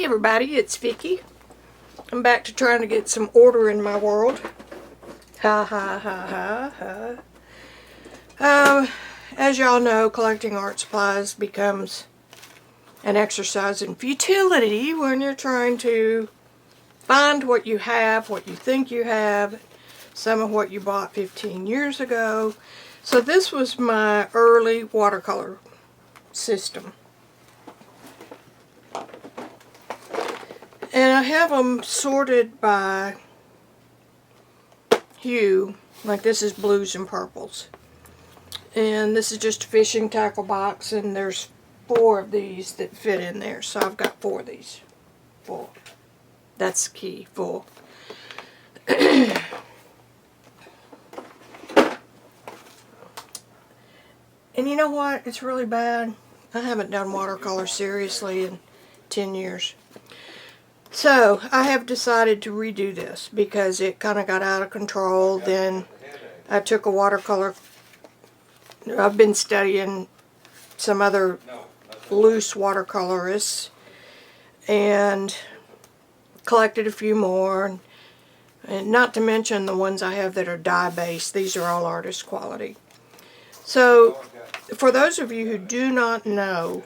Hey everybody, it's Vicki. I'm back to trying to get some order in my world. Ha ha ha ha ha. As y'all know, collecting art supplies becomes an exercise in futility when you're trying to find what you have, what you think you have, some of what you bought 15 years ago. So this was my early watercolor system. And I have them sorted by hue, like this is blues and purples. And this is just a fishing tackle box, and there's 4 of these that fit in there. So I've got 4 of these. Full. That's the key, full. And you know what? It's really bad. I haven't done watercolor seriously in 10 years. So, I have decided to redo this because it kind of got out of control. Then I took a watercolor. I've been studying some other loose watercolorists and collected a few more. And not to mention the ones I have that are dye-based. These are all artist quality. So, for those of you who do not know,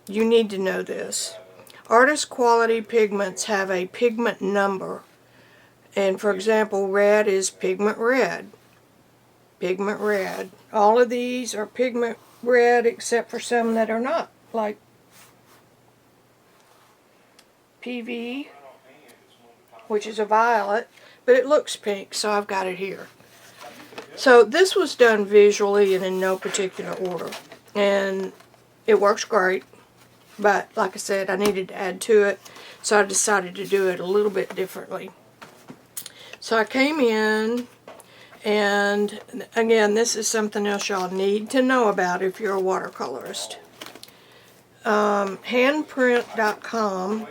you need to know this. Artist quality pigments have a pigment number. And for example, red is pigment red. Pigment red. All of these are pigment red except for some that are not, like PV, which is a violet, but it looks pink, so I've got it here. So this was done visually and in no particular order. And it works great. But, like I said, I needed to add to it, so I decided to do it a little bit differently. So I came in, and again, this is something else y'all need to know about if you're a watercolorist. Handprint.com.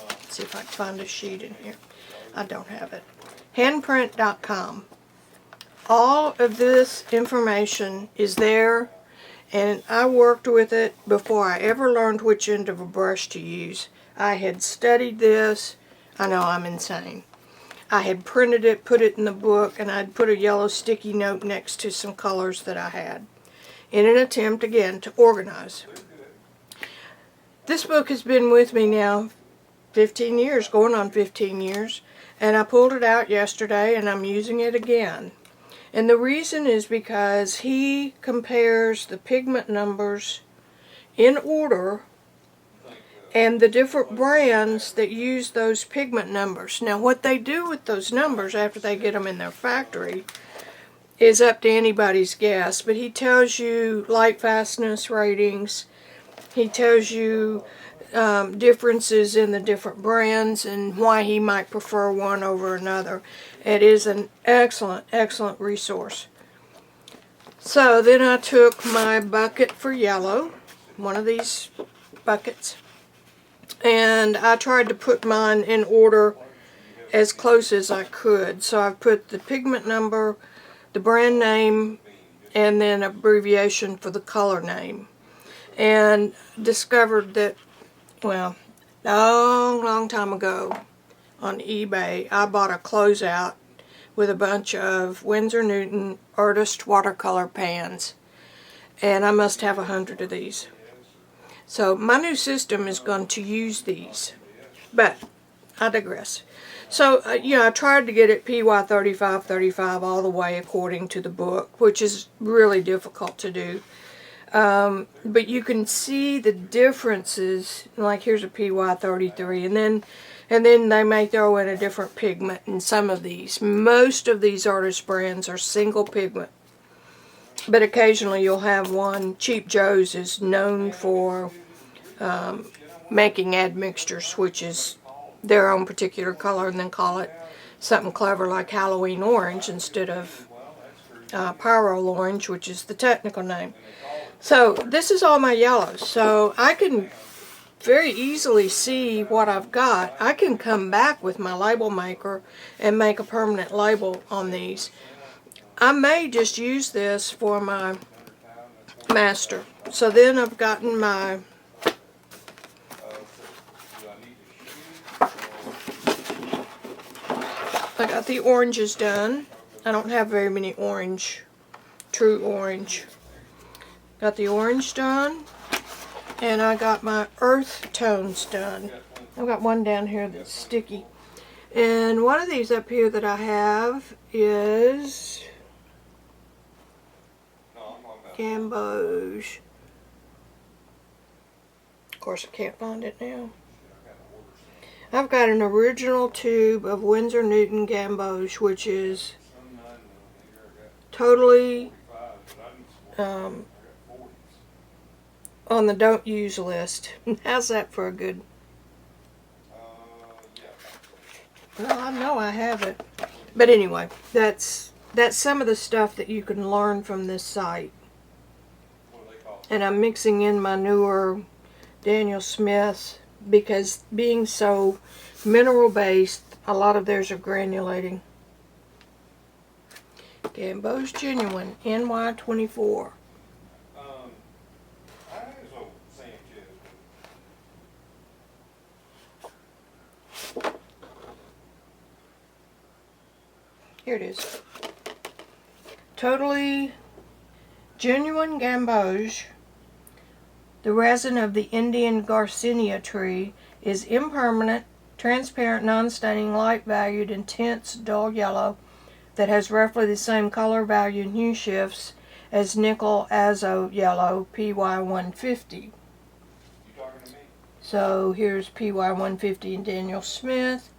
Let's see if I can find a sheet in here. I don't have it. Handprint.com. All of this information is there. And I worked with it before I ever learned which end of a brush to use. I had studied this. I know I'm insane. I had printed it, put it in the book, and I'd put a yellow sticky note next to some colors that I had in an attempt, again, to organize. This book has been with me now 15 years, going on 15 years, and I pulled it out yesterday, and I'm using it again. And the reason is because he compares the pigment numbers in order and the different brands that use those pigment numbers. Now what they do with those numbers after they get them in their factory is up to anybody's guess. But he tells you light fastness ratings. He tells you differences in the different brands and why he might prefer one over another. It is an excellent, excellent resource. So then I took my bucket for yellow, one of these buckets, and I tried to put mine in order as close as I could. So I put the pigment number, the brand name, and then abbreviation for the color name. And discovered that, well, long time ago on eBay, I bought a closeout with a bunch of Winsor Newton artist watercolor pans. And I must have 100 of these. So my new system is going to use these. But I digress. So, I tried to get it PY 35 all the way according to the book, which is really difficult to do. But you can see the differences, like here's a PY 33, and then they may throw in a different pigment in some of these. Most of these artist brands are single pigment, but occasionally you'll have one. Cheap Joe's is known for making admixtures, which is their own particular color, and then call it something clever like Halloween orange instead of Pyro orange, which is the technical name. So this is all my yellows, so I can very easily see what I've got. I can come back with my label maker and make a permanent label on these. I may just use this for my master. So then I've gotten my I got the oranges done. I don't have very many orange, true orange. Got the orange done, and I got my earth tones done. I've got one down here that's sticky. And one of these up here that I have is Gamboge. Of course, I can't find it now. I've got an original tube of Winsor Newton Gamboge, which is totally on the don't use list. How's that for a good... Well, I know I have it. But anyway, that's some of the stuff that you can learn from this site. And I'm mixing in my newer Daniel Smith, because being so mineral based, a lot of theirs are granulating. Gamboge Genuine NY24. Here it is. Totally genuine Gamboge. The resin of the Indian Garcinia tree is impermanent, transparent, non-staining, light-valued, intense, dull yellow that has roughly the same color value and hue shifts as nickel azo yellow PY150. So here's PY150 and Daniel Smith.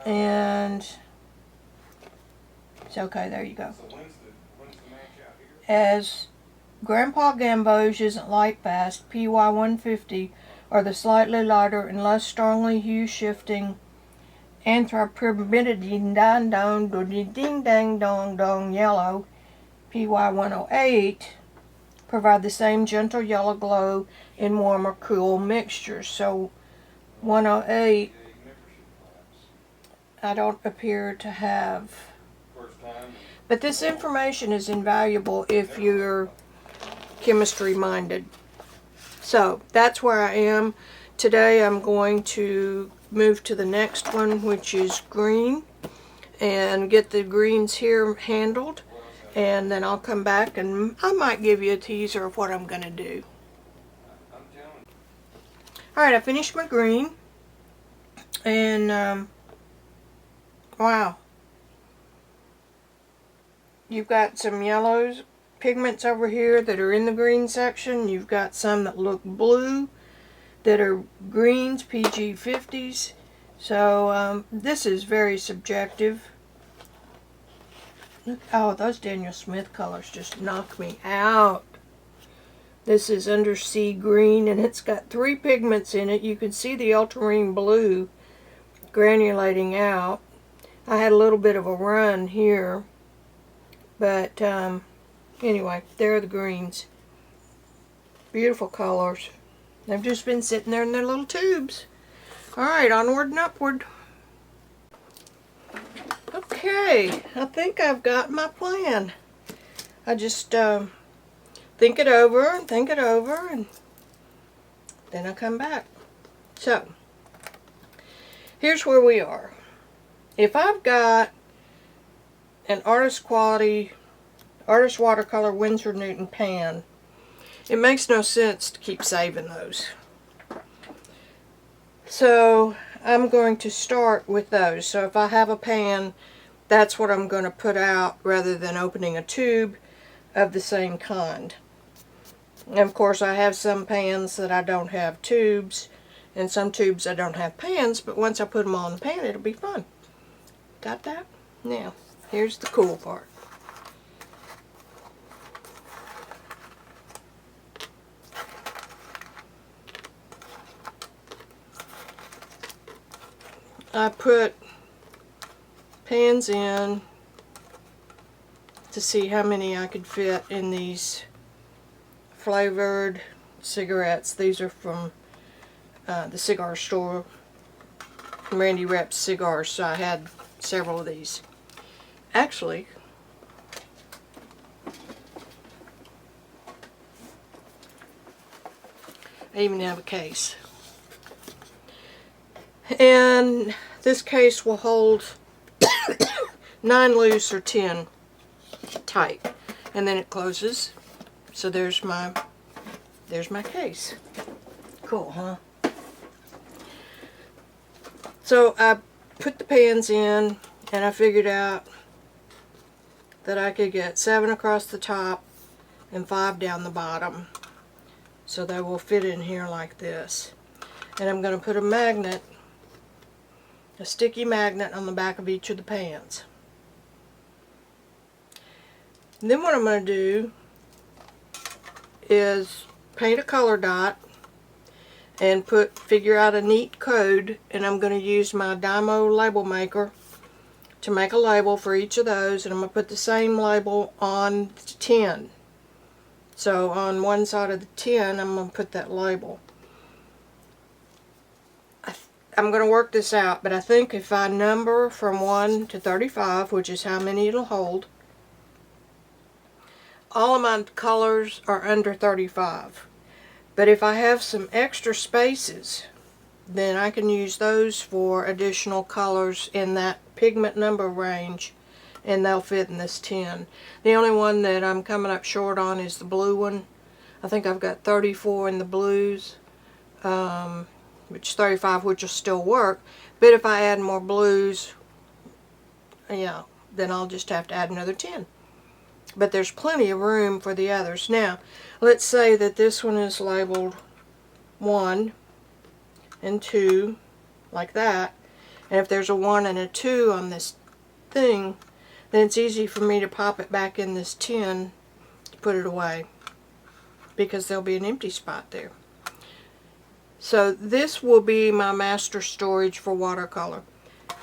And it's okay, there you go. As Grandpa Gamboge isn't light fast, PY150 are the slightly lighter and less strongly hue shifting anthropyrimidine dang dong ding dang dong dong yellow PY108 provide the same gentle yellow glow in warmer cool mixtures. So 108 I don't appear to have. But this information is invaluable if you're chemistry minded. So that's where I am. Today I'm going to move to the next one, which is green, and get the greens here handled, and then I'll come back and I might give you a teaser of what I'm going to do. Alright, I finished my green, and wow, you've got some yellows pigments over here that are in the green section. You've got some that look blue that are greens, PG 50s. So this is very subjective. Look, oh, those Daniel Smith colors just knock me out. This is undersea green, and it's got 3 pigments in it. You can see the ultramarine blue granulating out. I had a little bit of a run here, but anyway, there are the greens. Beautiful colors. They've just been sitting there in their little tubes. Alright, onward and upward. Okay, I think I've got my plan. I just think it over, and then I come back. So, here's where we are. If I've got an artist quality, artist watercolor Winsor Newton pan, it makes no sense to keep saving those. So I'm going to start with those. So if I have a pan, that's what I'm going to put out rather than opening a tube of the same kind. And of course I have some pans that I don't have tubes, and some tubes I don't have pans, but once I put them all in the pan, it'll be fun. Got that? Now, here's the cool part. I put pans in to see how many I could fit in these flavored cigarettes. These are from the cigar store, from Randy Rep's Cigars, so I had several of these. Actually, I even have a case. And this case will hold 9 loose or 10 tight, and then it closes. So there's my case. Cool, huh? So I put the pans in, and I figured out that I could get 7 across the top and 5 down the bottom, so they will fit in here like this. And I'm going to put a magnet, a sticky magnet, on the back of each of the pans. And then what I'm going to do is paint a color dot and figure out a neat code, and I'm going to use my Dymo label maker to make a label for each of those, and I'm going to put the same label on the tin. So on one side of the tin I'm going to put that label. I'm going to work this out, but I think if I number from 1 to 35, which is how many it'll hold, all of my colors are under 35. But if I have some extra spaces, then I can use those for additional colors in that pigment number range, and they'll fit in this tin. The only one that I'm coming up short on is the blue one. I think I've got 34 in the blues, which 35 which will still work. But if I add more blues, yeah, then I'll just have to add another 10. But there's plenty of room for the others. Now, let's say that this one is labeled 1 and 2, like that. And if there's a 1 and a 2 on this thing, then it's easy for me to pop it back in this tin to put it away, because there'll be an empty spot there. So this will be my master storage for watercolor.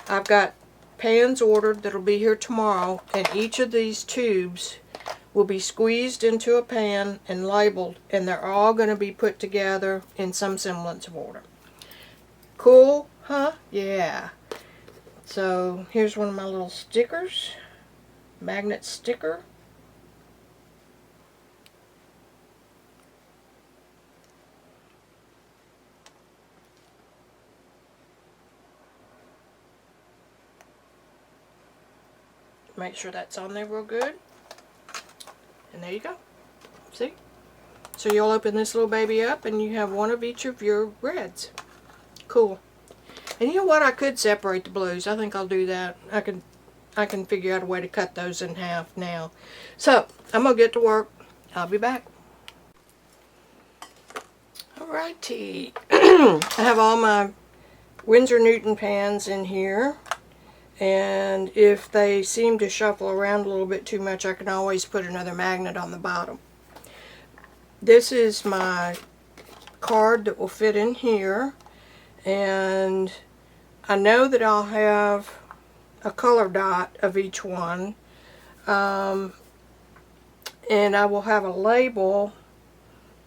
I've got pans ordered that'll be here tomorrow, and each of these tubes will be squeezed into a pan and labeled, and they're all going to be put together in some semblance of order. Cool, huh? Yeah. So here's one of my little stickers, magnet sticker. Make sure that's on there real good. And there you go. See? So you'll open this little baby up and you have one of each of your reds. Cool. And you know what? I could separate the blues. I think I'll do that. I can figure out a way to cut those in half now. So I'm going to get to work. I'll be back. Alrighty. I have all my Winsor Newton pans in here. And if they seem to shuffle around a little bit too much, I can always put another magnet on the bottom. This is my card that will fit in here, and I know that I'll have a color dot of each one, and I will have a label,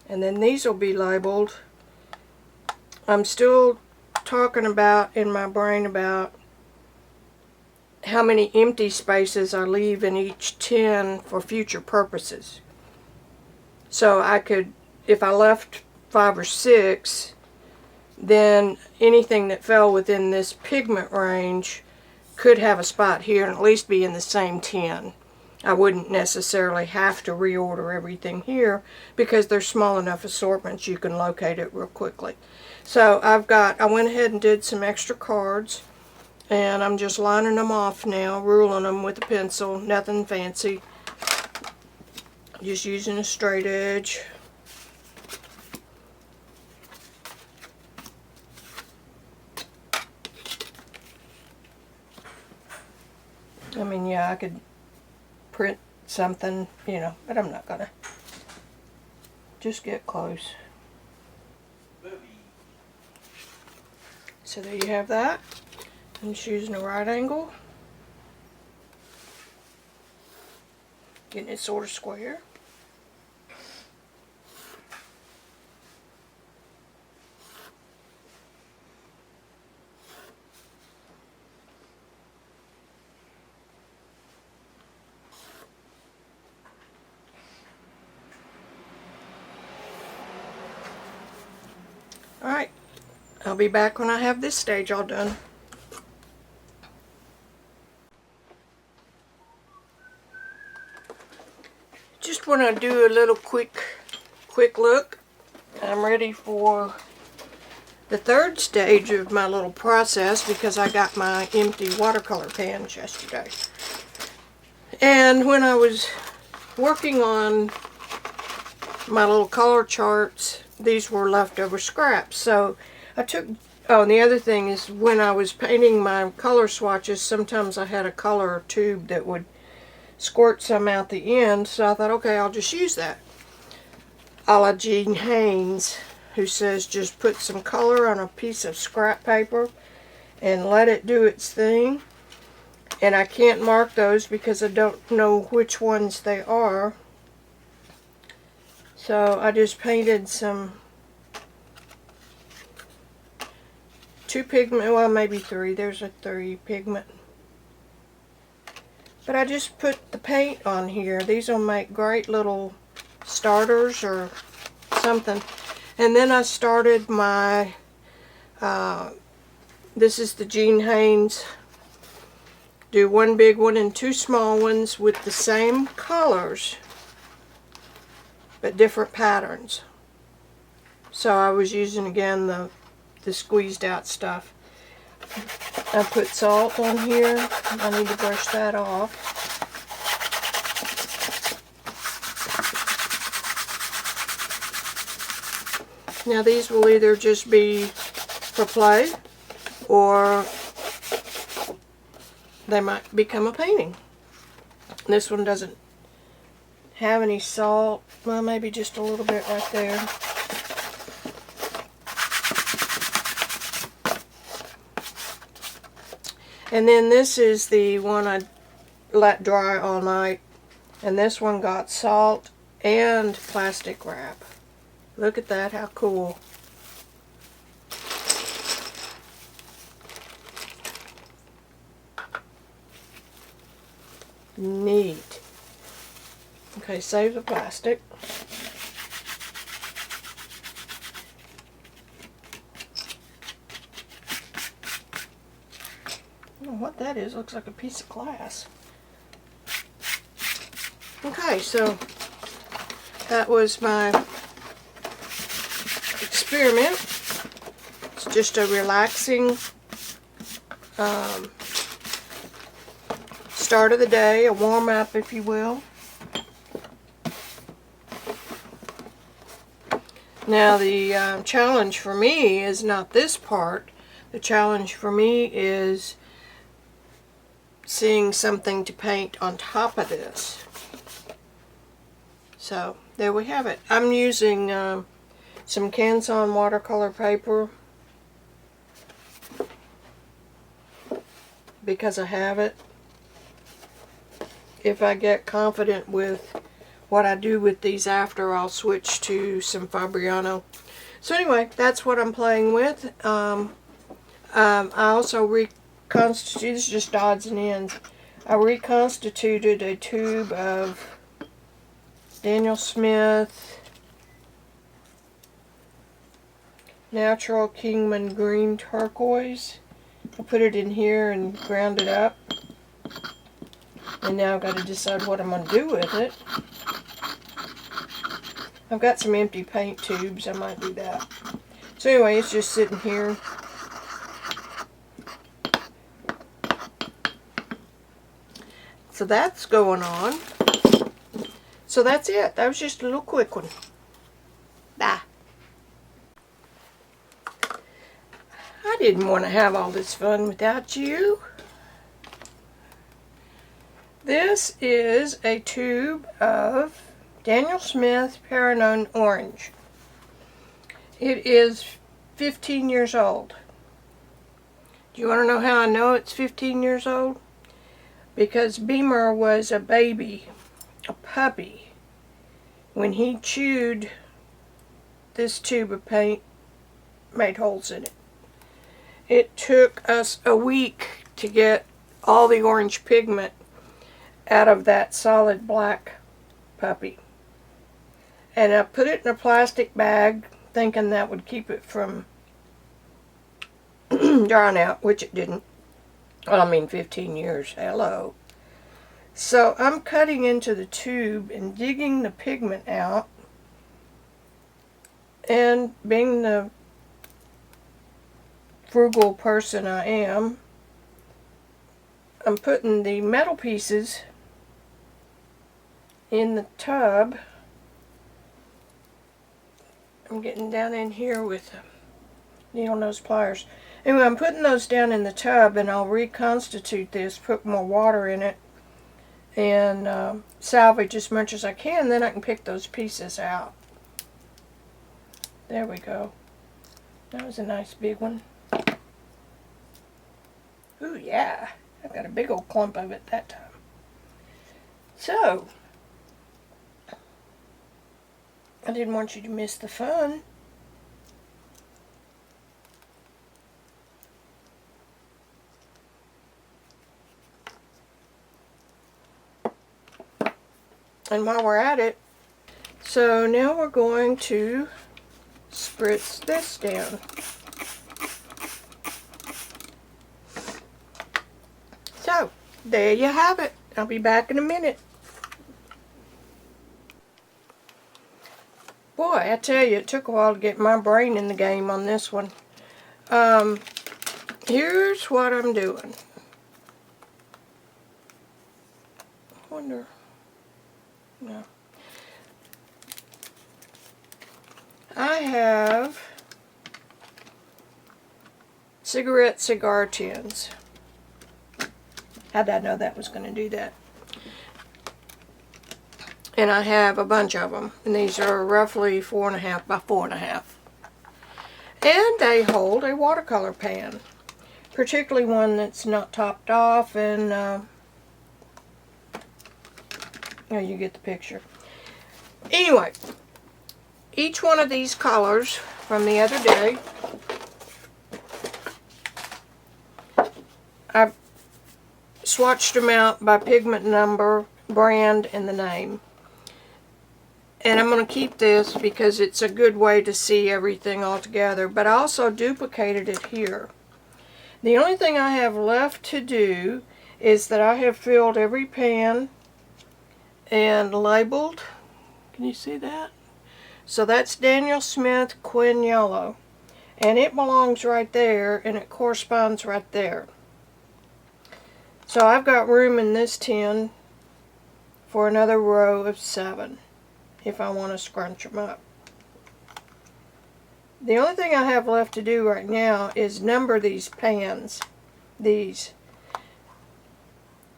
and then these will be labeled. I'm still talking about in my brain about how many empty spaces I leave in each tin for future purposes. So I could, if I left 5 or 6, then anything that fell within this pigment range could have a spot here and at least be in the same tin. I wouldn't necessarily have to reorder everything here because they're small enough assortments you can locate it real quickly. So I went ahead and did some extra cards. And I'm just lining them off now, ruling them with a pencil, nothing fancy. Just using a straight edge. I mean, yeah, I could print something, you know, but I'm not gonna. Just get close. So there you have that. I'm just using a right angle, getting it sort of square. Alright, I'll be back when I have this stage all done. want to do a little quick look. I'm ready for the third stage of my little process because I got my empty watercolor pans yesterday. And when I was working on my little color charts, these were leftover scraps. So I took, oh, and the other thing is when I was painting my color swatches, sometimes I had a color tube that would squirt some out the end. So I thought, okay, I'll just use that. A la Jean Haynes, who says just put some color on a piece of scrap paper and let it do its thing. And I can't mark those because I don't know which ones they are. So I just painted two pigment, well maybe three, there's a 3 pigment. But I just put the paint on here. These will make great little starters or something. And then I started my, this is the Jean Haynes, do 1 big one and 2 small ones with the same colors, but different patterns. So I was using again the squeezed out stuff. I put salt on here. I need to brush that off. Now these will either just be for play or they might become a painting. This one doesn't have any salt. Well, maybe just a little bit right there. And then this is the one I let dry all night. And this one got salt and plastic wrap. Look at that, how cool. Neat. Okay, save the plastic. I don't know what that is. Looks like a piece of glass. Okay, so that was my experiment. It's just a relaxing start of the day, a warm-up if you will. Now the challenge for me is not this part. The challenge for me is seeing something to paint on top of this. So there we have it. I'm using some Canson watercolor paper because I have it. If I get confident with what I do with these after, I'll switch to some Fabriano. So anyway, that's what I'm playing with. I also reconstituted, this is just odds and ends. I reconstituted a tube of Daniel Smith Natural Kingman Green Turquoise. I put it in here and ground it up. And now I've got to decide what I'm going to do with it. I've got some empty paint tubes. I might do that. So anyway, it's just sitting here. So that's going on. So that's it. That was just a little quick one. Bye. I didn't want to have all this fun without you. This is a tube of Daniel Smith Paranone Orange. It is 15 years old. Do you want to know how I know it's 15 years old? Because Beamer was a baby, a puppy, when he chewed this tube of paint, made holes in it. It took us a week to get all the orange pigment out of that solid black puppy. And I put it in a plastic bag thinking that would keep it from drying out, which it didn't. Well, I mean 15 years, hello. So I'm cutting into the tube and digging the pigment out, and being the frugal person I am, I'm putting the metal pieces in the tub. I'm getting down in here with needle nose pliers. Anyway, I'm putting those down in the tub, and I'll reconstitute this, put more water in it, and salvage as much as I can. Then I can pick those pieces out. There we go. That was a nice big one. Ooh, yeah. I've got a big old clump of it that time. So, I didn't want you to miss the fun. And while we're at it, so now we're going to spritz this down. So, there you have it. I'll be back in a minute. Boy, I tell you, it took a while to get my brain in the game on this one. Here's what I'm doing. I wonder... No. I have cigar tins. How did I know that was going to do that? And I have a bunch of them. And these are roughly 4.5 by 4.5. And they hold a watercolor pan. Particularly one that's not topped off, and you get the picture. Anyway, each one of these colors from the other day, I've swatched them out by pigment number, brand, and the name. And I'm going to keep this because it's a good way to see everything all together. But I also duplicated it here. The only thing I have left to do is that I have filled every pan and labeled. Can you see that? So that's Daniel Smith Quinn Yellow. And it belongs right there, and it corresponds right there. So I've got room in this tin for another row of 7 if I want to scrunch them up. The only thing I have left to do right now is number these pans,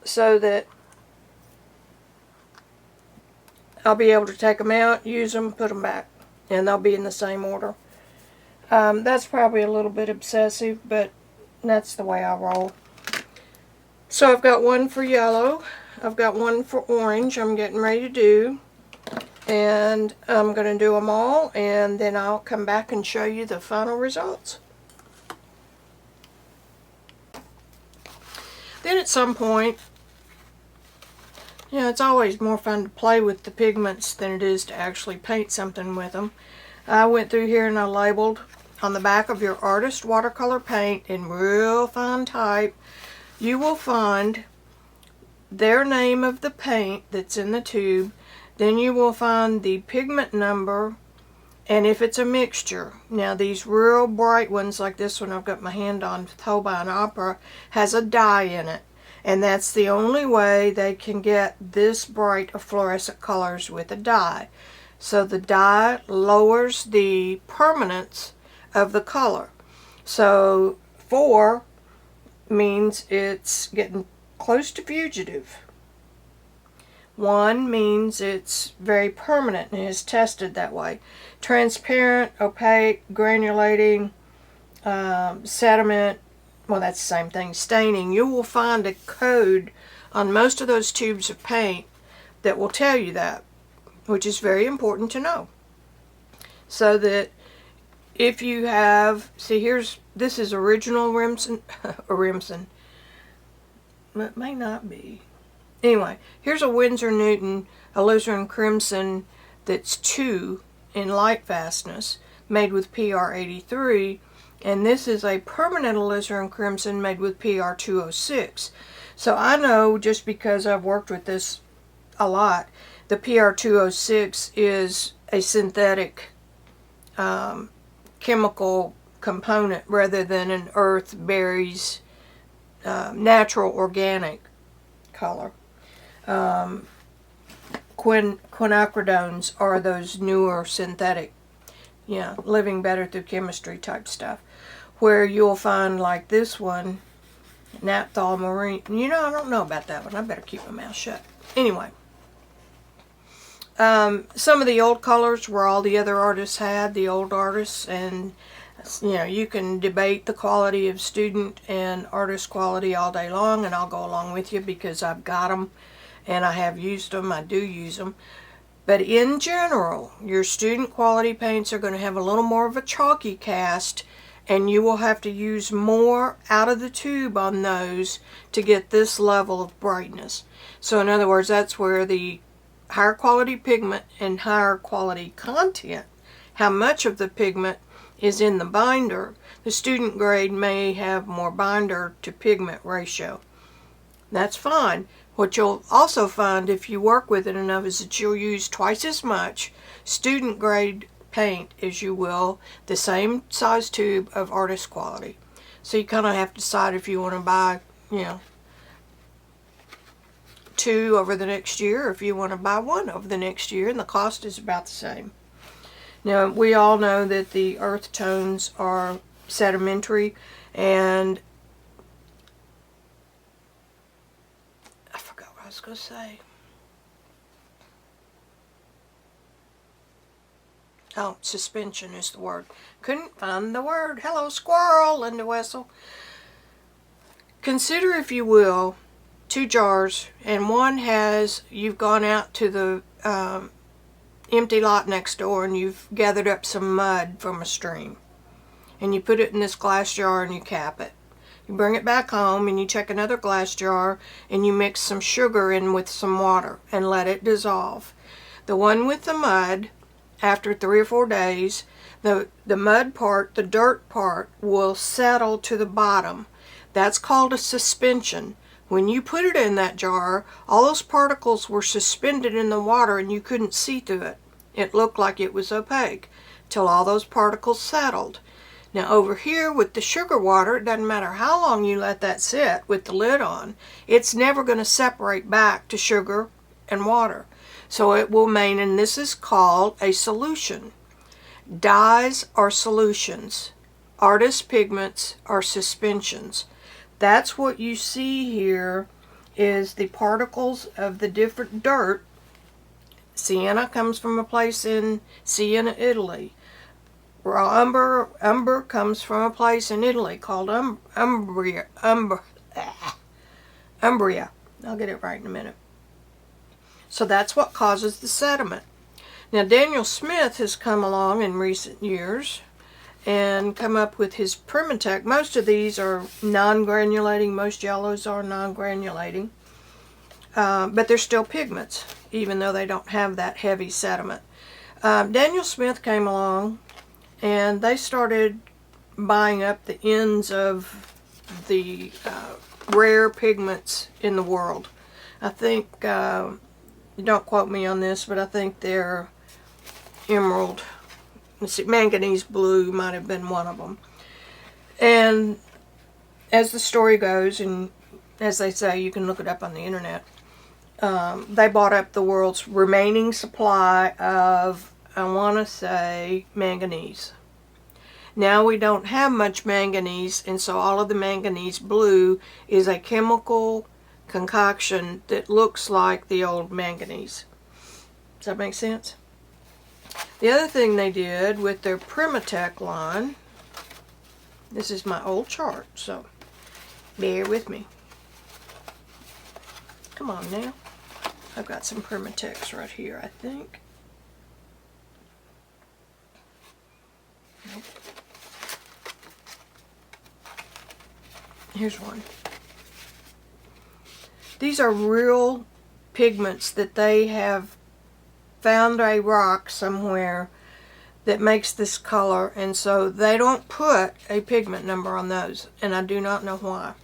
so that I'll be able to take them out, use them, put them back, and they'll be in the same order. That's probably a little bit obsessive, but that's the way I roll. So I've got one for yellow, I've got one for orange I'm getting ready to do, and I'm going to do them all, and then I'll come back and show you the final results. Then at some point, it's always more fun to play with the pigments than it is to actually paint something with them. I went through here and I labeled on the back of your artist watercolor paint in real fine type. You will find their name of the paint that's in the tube. Then you will find the pigment number, and if it's a mixture. Now these real bright ones like this one I've got my hand on, Holbein Opera, has a dye in it. And that's the only way they can get this bright of fluorescent colors with a dye. So the dye lowers the permanence of the color. So 4 means it's getting close to fugitive. 1 means it's very permanent and is tested that way. Transparent, opaque, granulating, sediment, well, that's the same thing, staining. You will find a code on most of those tubes of paint that will tell you that, which is very important to know. So that if you have, see this is original Remsen, Remsen. It may not be. Anyway, here's a Winsor Newton alizarin crimson that's 2 in light fastness, made with PR83, and this is a permanent alizarin crimson made with PR206. So I know, just because I've worked with this a lot, the PR206 is a synthetic chemical component rather than an earth, berries, natural organic color. Quinacridones are those newer synthetic, living better through chemistry type stuff, where you'll find like this one, naphthol marine. I don't know about that one. I better keep my mouth shut. Anyway, some of the old colors were all the other artists had, the old artists, and you can debate the quality of student and artist quality all day long, and I'll go along with you because I've got them and I have used them. I do use them. But in general, your student quality paints are going to have a little more of a chalky cast, and you will have to use more out of the tube on those to get this level of brightness. So in other words, that's where the higher quality pigment and higher quality content, how much of the pigment is in the binder, the student grade may have more binder to pigment ratio. That's fine. What you'll also find if you work with it enough is that you'll use twice as much student grade paint as you will the same size tube of artist quality. So you kind of have to decide if you want to buy, 2 over the next year, or if you want to buy 1 over the next year, and the cost is about the same. Now, we all know that the earth tones are sedimentary, and I forgot what I was going to say. Oh, suspension is the word. Couldn't find the word. Hello, squirrel, Linda Wessel. Consider, if you will, 2 jars, and one has, you've gone out to the empty lot next door and you've gathered up some mud from a stream, and you put it in this glass jar and you cap it. You bring it back home and you take another glass jar and you mix some sugar in with some water and let it dissolve. The one with the mud, after 3 or 4 days, the mud part, the dirt part, will settle to the bottom. That's called a suspension. When you put it in that jar, all those particles were suspended in the water and you couldn't see through it. It looked like it was opaque till all those particles settled. Now over here with the sugar water, it doesn't matter how long you let that sit with the lid on, it's never going to separate back to sugar and water. So it will remain, and this is called a solution. Dyes are solutions. Artist pigments are suspensions. That's what you see here, is the particles of the different dirt. Sienna comes from a place in Siena, Italy. Umber comes from a place in Italy called Umbria. Umbria. I'll get it right in a minute. So that's what causes the sediment. Now Daniel Smith has come along in recent years and come up with his Primatech. Most of these are non-granulating. Most yellows are non-granulating. But they're still pigments, even though they don't have that heavy sediment. Daniel Smith came along and they started buying up the ends of the rare pigments in the world. I think, don't quote me on this, but I think they're emerald. Let's see, manganese blue might have been one of them. And as the story goes, and as they say, you can look it up on the internet, they bought up the world's remaining supply of, I want to say, manganese. Now we don't have much manganese, and so all of the manganese blue is a chemical concoction that looks like the old manganese. Does that make sense? The other thing they did with their Primatech line, this is my old chart, so bear with me. Come on now. I've got some Primatechs right here, I think. Nope. Here's one. These are real pigments that they have found a rock somewhere that makes this color, and so they don't put a pigment number on those, and I do not know why.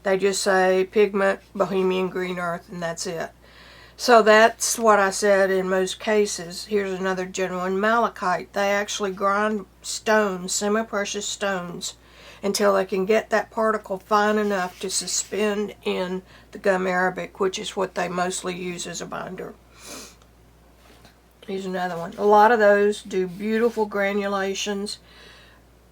They just say pigment, Bohemian Green Earth, and that's it. So that's what I said in most cases. Here's another genuine malachite. They actually grind stones, semi-precious stones, until they can get that particle fine enough to suspend in the gum arabic, which is what they mostly use as a binder. Here's another one. A lot of those do beautiful granulations.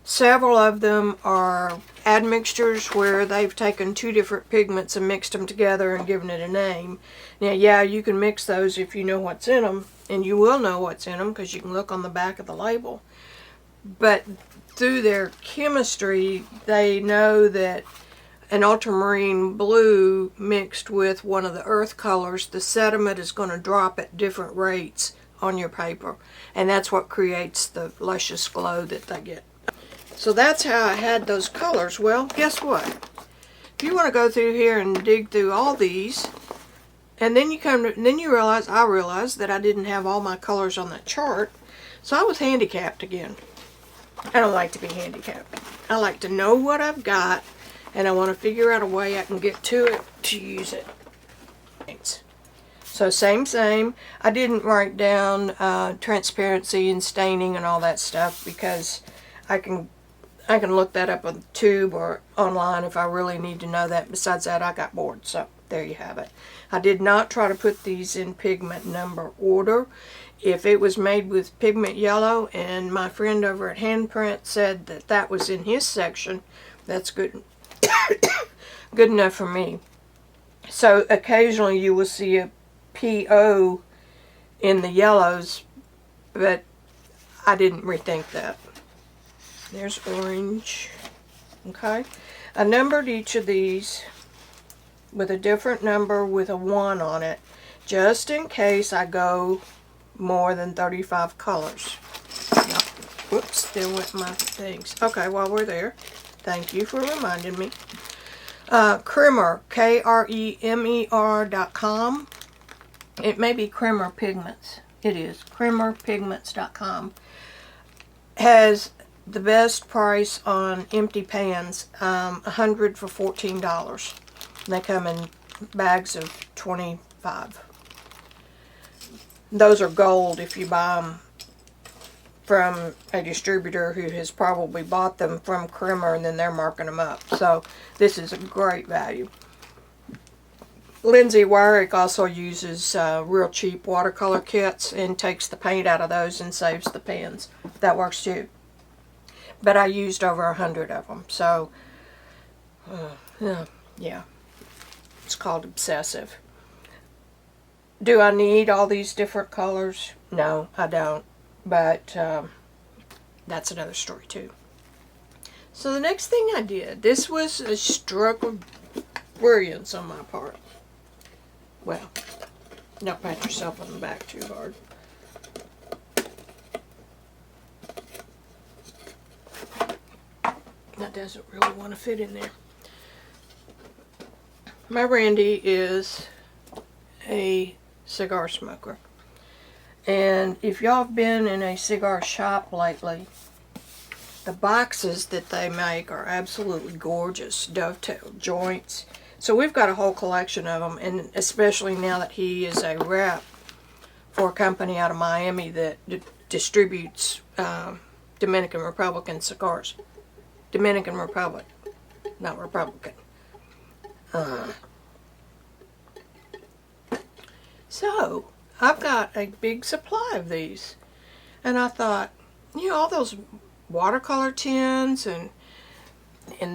Several of them are admixtures where they've taken two different pigments and mixed them together and given it a name. Now, yeah, you can mix those if you know what's in them, and you will know what's in them because you can look on the back of the label. But through their chemistry, they know that an ultramarine blue mixed with one of the earth colors, the sediment is going to drop at different rates on your paper, and that's what creates the luscious glow that they get. So that's how I had those colors. Well, guess what? If you want to go through here and dig through all these, and then you realize, I realized that I didn't have all my colors on that chart, so I was handicapped again. I don't like to be handicapped. I like to know what I've got, and I want to figure out a way I can get to it to use it. Thanks. So same. I didn't write down transparency and staining and all that stuff because I can look that up on the tube or online if I really need to know that. Besides that, I got bored, so there you have it. I did not try to put these in pigment number order. If it was made with pigment yellow, and my friend over at Handprint said that that was in his section, that's good. Good enough for me. So occasionally you will see a PO in the yellows, but I didn't rethink that. There's orange. Okay. I numbered each of these with a different number with a 1 on it, just in case I go more than 35 colors. No. Whoops, there went my things. Okay, while we're there, thank you for reminding me. Kremer, KREMER.com. It may be Kremer Pigments. It is. KremerPigments.com. Has the best price on empty pans, 100 for $14. They come in bags of 25. Those are gold if you buy them from a distributor who has probably bought them from Kremer and then they're marking them up. So this is a great value. Lindsay Wyrick also uses real cheap watercolor kits and takes the paint out of those and saves the pens. That works too. But I used over 100 of them, so yeah, it's called obsessive. Do I need all these different colors? No, I don't, but that's another story too. So the next thing I did, this was a stroke of brilliance on my part. Well, don't pat yourself on the back too hard. That doesn't really want to fit in there. My Randy is a cigar smoker. And if y'all have been in a cigar shop lately, the boxes that they make are absolutely gorgeous. Dovetail joints. So we've got a whole collection of them, and especially now that he is a rep for a company out of Miami that distributes Dominican Republican cigars. Dominican Republic, not Republican. So, I've got a big supply of these. And I thought, you know, all those watercolor tins and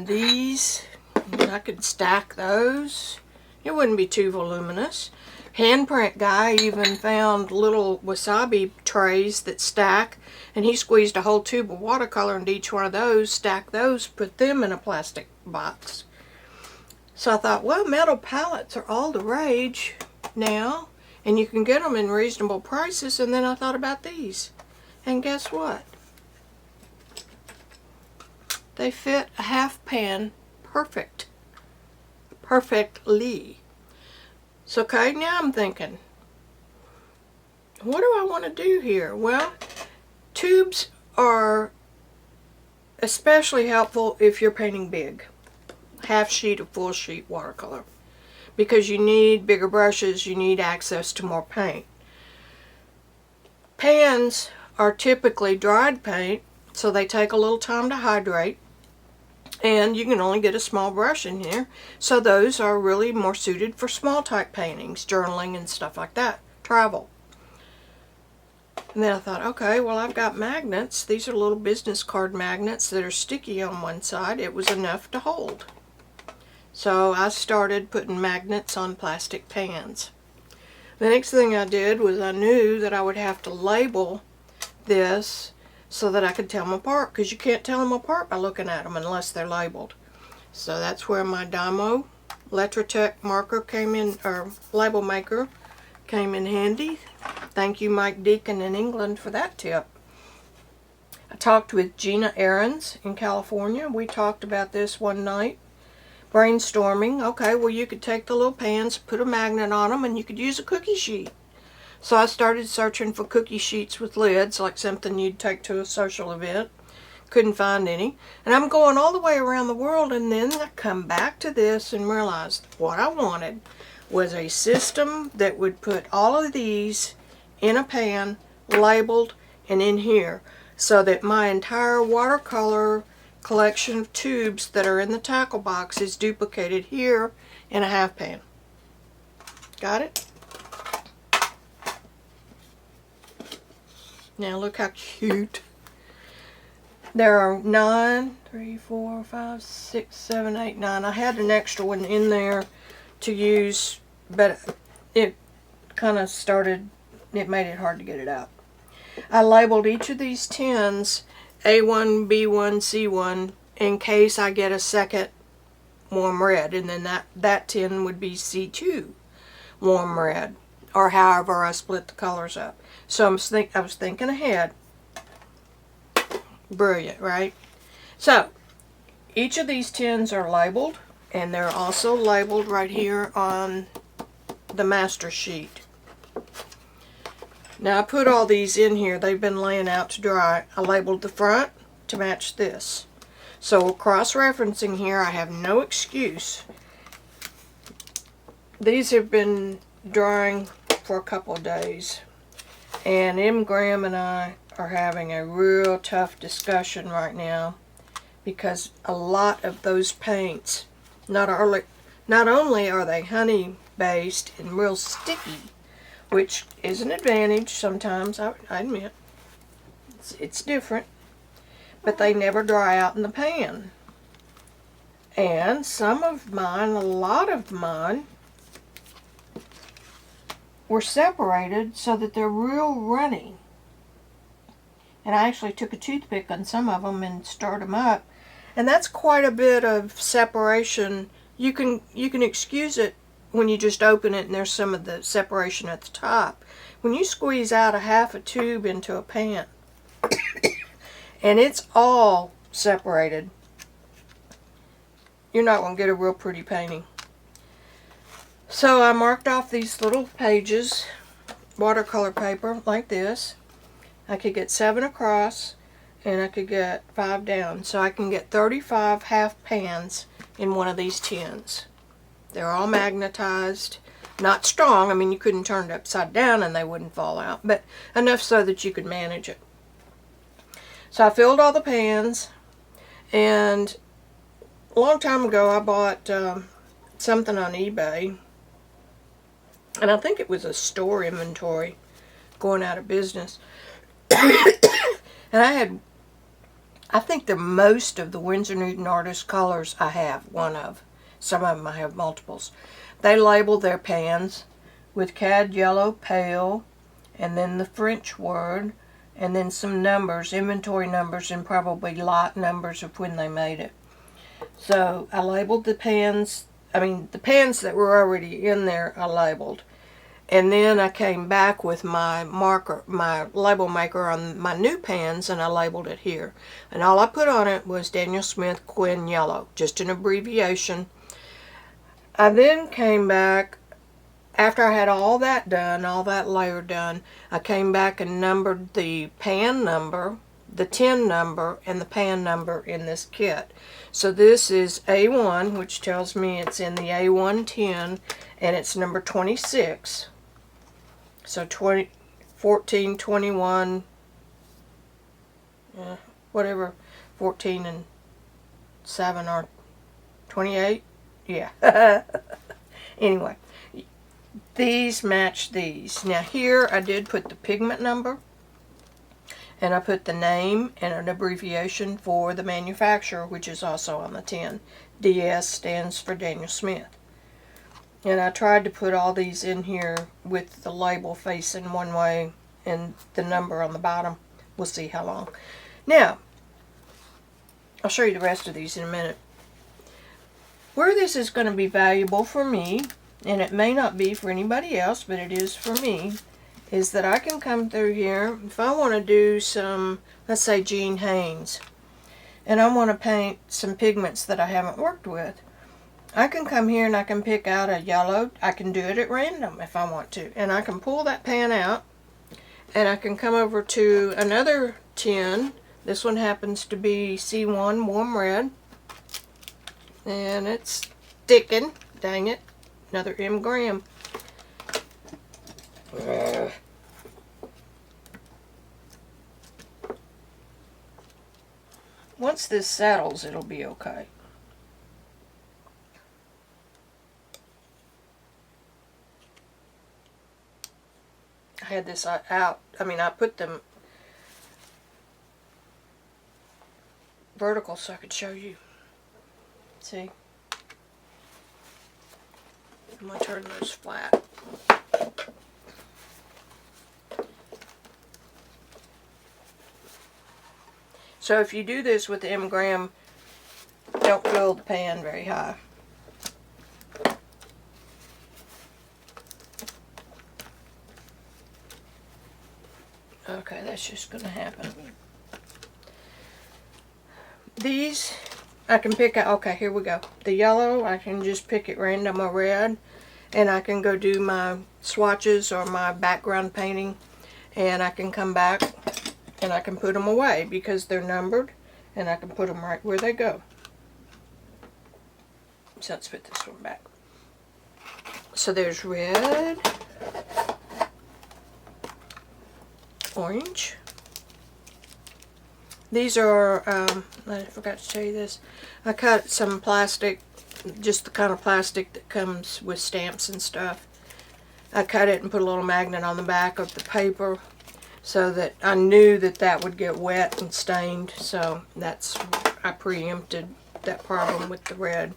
these, I could stack those. It wouldn't be too voluminous. Handprint guy even found little wasabi trays that stack, and he squeezed a whole tube of watercolor into each one of those, stacked those, put them in a plastic box. So I thought, well, metal palettes are all the rage now, and you can get them in reasonable prices. And then I thought about these, and guess what? They fit a half pan perfectly. So okay, now I'm thinking, what do I want to do here? Well, tubes are especially helpful if you're painting big. half sheet or full sheet watercolor. Because you need bigger brushes, you need access to more paint. Pans are typically dried paint, so they take a little time to hydrate. And you can only get a small brush in here, so those are really more suited for small type paintings, journaling and stuff like that, travel. And then I thought, okay, well, I've got magnets. These are little business card magnets that are sticky on one side. It was enough to hold. So I started putting magnets on plastic pans. The next thing I did was I knew that I would have to label this so that I could tell them apart, because you can't tell them apart by looking at them unless they're labeled. So that's where my Dymo Letratech marker came in, or label maker came in handy. Thank you, Mike Deacon in England, for that tip. I talked with Gina Ahrens in California. We talked about this one night, brainstorming. Okay, well, you could take the little pans, put a magnet on them, and you could use a cookie sheet. So I started searching for cookie sheets with lids, like something you'd take to a social event. Couldn't find any. And I'm going all the way around the world, and then I come back to this and realized what I wanted was a system that would put all of these in a pan, labeled, and in here, so that my entire watercolor collection of tubes that are in the tackle box is duplicated here in a half pan. Got it? Now look how cute. There are 9, 3, 4, 5, 6, 7, 8, 9. I had an extra one in there to use, but it kind of it made it hard to get it out. I labeled each of these tins A1, B1, C1 in case I get a second warm red, and then that tin would be C2 warm red, or however I split the colors up. So I was thinking ahead. Brilliant, right? So each of these tins are labeled, and they're also labeled right here on the master sheet. Now I put all these in here. They've been laying out to dry. I labeled the front to match this. So cross-referencing here, I have no excuse. These have been drying for a couple of days, and M. Graham and I are having a real tough discussion right now, because a lot of those paints, not only are they honey based and real sticky, which is an advantage sometimes, I admit, it's different, but they never dry out in the pan. And some of mine, a lot of mine, were separated so that they're real runny. And I actually took a toothpick on some of them and stirred them up. And that's quite a bit of separation. You can excuse it when you just open it and there's some of the separation at the top. When you squeeze out a half a tube into a pan and it's all separated, you're not going to get a real pretty painting. So I marked off these little pages, watercolor paper like this. I could get 7 across and I could get 5 down. So I can get 35 half pans in one of these tins. They're all magnetized. Not strong. I mean, you couldn't turn it upside down and they wouldn't fall out. But enough so that you could manage it. So I filled all the pans. And a long time ago I bought something on eBay. And I think it was a store inventory going out of business. And I think the most of the Winsor Newton Artist colors I have one of. Some of them I have multiples. They label their pans with cad yellow pale, and then the French word, and then some numbers, inventory numbers, and probably lot numbers of when they made it. So I labeled the pans. The pans that were already in there I labeled. And then I came back with my marker, my label maker on my new pans, and I labeled it here. And all I put on it was Daniel Smith Quinn Yellow, just an abbreviation. I then came back, after I had all that done, all that layer done, I came back and numbered the pan number, the tin number and the pan number in this kit. So this is A1, which tells me it's in the A1 tin, and it's number 26. So 20, 14, 21, whatever, 14 and 7 are 28. Yeah. Anyway, these match these. Now here I did put the pigment number, and I put the name and an abbreviation for the manufacturer, which is also on the tin. DS stands for Daniel Smith. And I tried to put all these in here with the label facing one way and the number on the bottom. We'll see how long. Now, I'll show you the rest of these in a minute. Where this is going to be valuable for me, and it may not be for anybody else, but it is for me, is that I can come through here, if I want to do some, let's say Jean Haynes, and I want to paint some pigments that I haven't worked with, I can come here and I can pick out a yellow. I can do it at random if I want to, and I can pull that pan out, and I can come over to another tin. This one happens to be C1 Warm Red, and it's sticking, dang it, another M gram. Once this settles, it'll be okay. I had this out, I put them vertical so I could show you. See? I'm going to turn those flat. So if you do this with the M gram, don't fill the pan very high. Okay, that's just going to happen. These, I can pick out, okay, here we go. The yellow, I can just pick at random, or red, and I can go do my swatches or my background painting, and I can come back and I can put them away because they're numbered, and I can put them right where they go. So let's put this one back. So there's red, orange. These are, I forgot to tell you this, I cut some plastic, just the kind of plastic that comes with stamps and stuff. I cut it and put a little magnet on the back of the paper so that I knew that that would get wet and stained, so I preempted that problem with the red.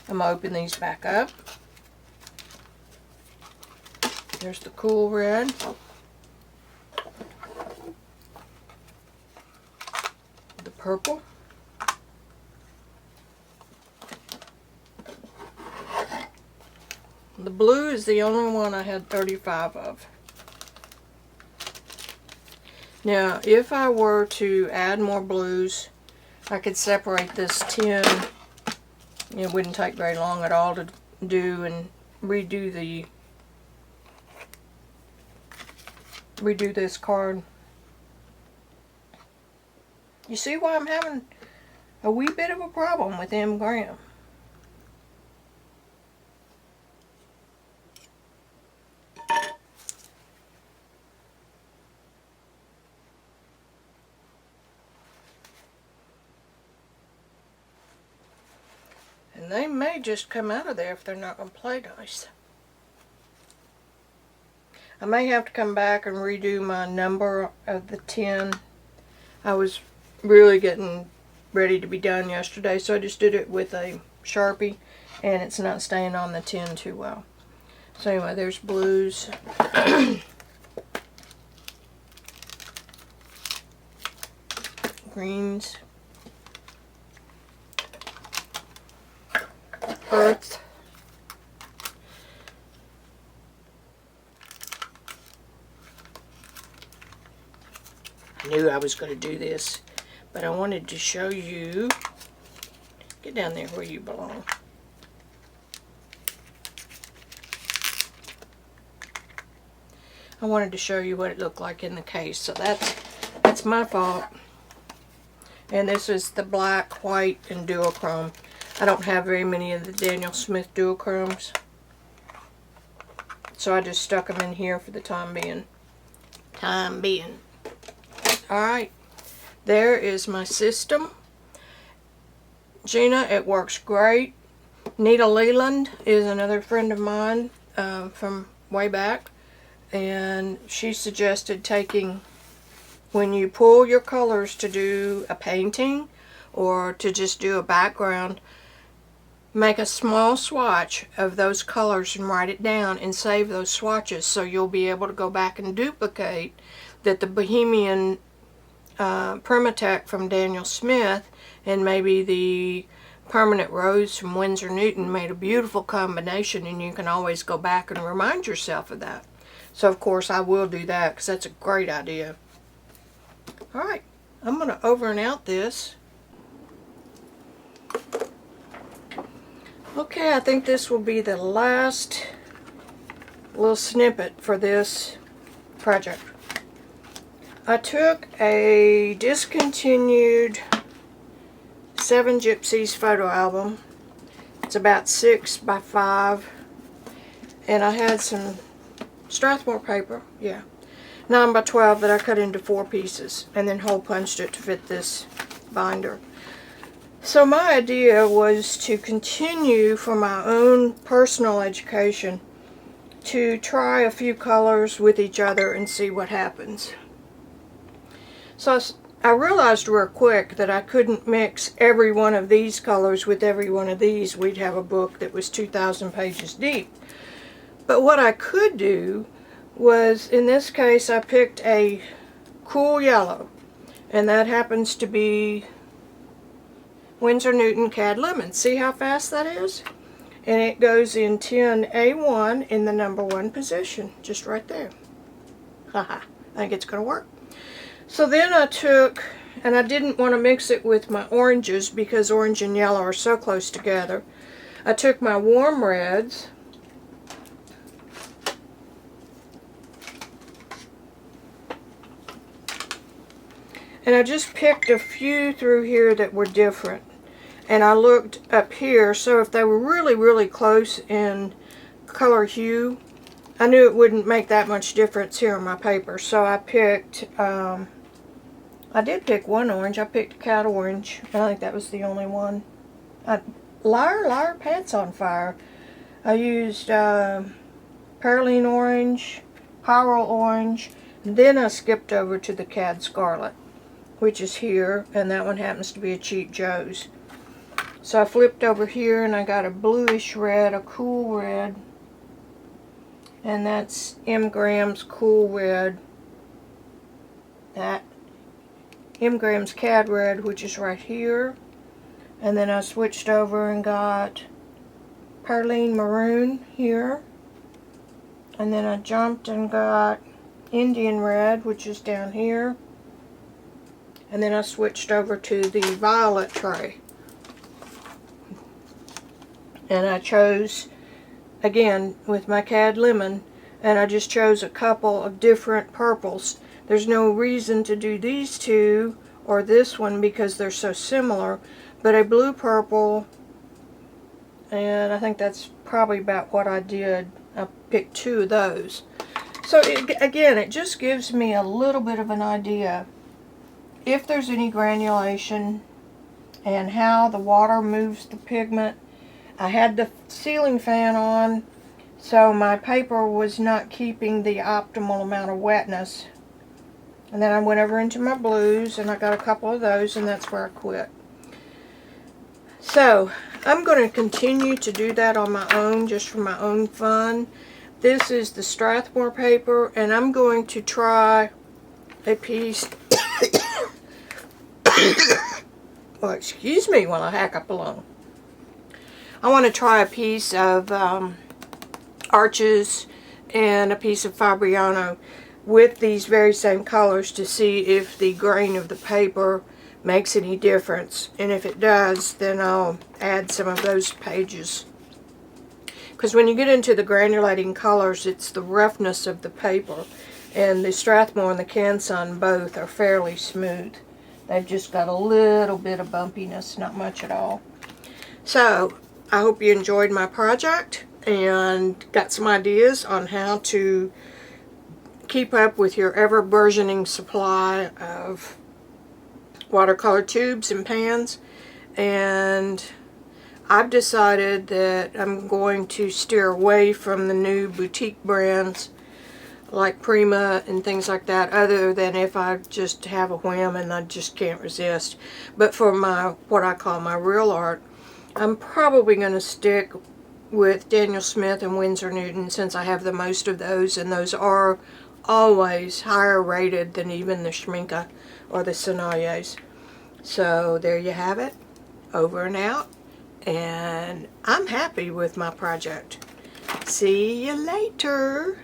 I'm going to open these back up. There's the cool red. The purple. The blue is the only one I had 35 of. Now, if I were to add more blues, I could separate this tin. It wouldn't take very long at all to do and redo this card. You see why I'm having a wee bit of a problem with M gram? And they may just come out of there if they're not going to play nice. I may have to come back and redo my number of the tin. I was really getting ready to be done yesterday, so I just did it with a Sharpie, and it's not staying on the tin too well. So anyway, there's blues. Greens. Earth. I knew I was going to do this, but I wanted to show you. Get down there where you belong. I wanted to show you what it looked like in the case. So that's that's my fault. And this is the black, white, and duochrome. I don't have very many of the Daniel Smith duochromes, so I just stuck them in here for the time being. Alright, there is my system. Gina, it works great. Nita Leland is another friend of mine from way back, and she suggested taking, when you pull your colors to do a painting or to just do a background, make a small swatch of those colors and write it down and save those swatches, so you'll be able to go back and duplicate that the Bohemian Permatech from Daniel Smith and maybe the Permanent Rose from Winsor Newton made a beautiful combination, and you can always go back and remind yourself of that. So of course I will do that because that's a great idea. Alright, I'm going to over and out this. Okay, I think this will be the last little snippet for this project. I took a discontinued Seven Gypsies photo album. It's about 6 by 5, and I had some Strathmore paper, 9 by 12 that I cut into 4 pieces and then hole punched it to fit this binder. So my idea was to continue for my own personal education to try a few colors with each other and see what happens. So I realized real quick that I couldn't mix every one of these colors with every one of these. We'd have a book that was 2,000 pages deep. But what I could do was, in this case, I picked a cool yellow, and that happens to be Winsor Newton Cad Lemon. See how fast that is? And it goes in 10A1 in the number 1 position, just right there. Haha, I think it's going to work. So then I took, and I didn't want to mix it with my oranges because orange and yellow are so close together. I took my warm reds, and I just picked a few through here that were different. And I looked up here, so if they were really, really close in color hue, I knew it wouldn't make that much difference here on my paper. So I picked, I did pick one orange. I picked Cat Orange. I think that was the only one. Liar, Pants on Fire. I used Perline Orange, Pyrrole Orange, and then I skipped over to the Cad Scarlet, which is here, and that one happens to be a Cheap Joe's. So I flipped over here and I got a bluish red, a cool red, and that's M. Graham's Cool Red. That M. Graham's Cad Red, which is right here. And then I switched over and got Perline Maroon here. And then I jumped and got Indian Red, which is down here. And then I switched over to the violet tray. And I chose, again, with my Cad Lemon, and I just chose a couple of different purples. There's no reason to do these two or this one because they're so similar, but a blue purple, and I think that's probably about what I did. I picked 2 of those. So again, it just gives me a little bit of an idea if there's any granulation and how the water moves the pigment. I had the ceiling fan on, so my paper was not keeping the optimal amount of wetness. And then I went over into my blues, and I got a couple of those, and that's where I quit. So I'm going to continue to do that on my own, just for my own fun. This is the Strathmore paper, and I'm going to try a piece. Well, excuse me while I hack up a lung. I want to try a piece of Arches and a piece of Fabriano with these very same colors to see if the grain of the paper makes any difference. And if it does, then I'll add some of those pages. Because when you get into the granulating colors, it's the roughness of the paper. And the Strathmore and the Canson both are fairly smooth. They've just got a little bit of bumpiness, not much at all. So, I hope you enjoyed my project and got some ideas on how to keep up with your ever-burgeoning supply of watercolor tubes and pans. And I've decided that I'm going to steer away from the new boutique brands like Prima and things like that, other than if I just have a whim and I just can't resist. But for my, what I call my real art, I'm probably going to stick with Daniel Smith and Winsor Newton, since I have the most of those, and those are always higher rated than even the Schmincke or the Senneliers. So there you have it, over and out, and I'm happy with my project. See you later.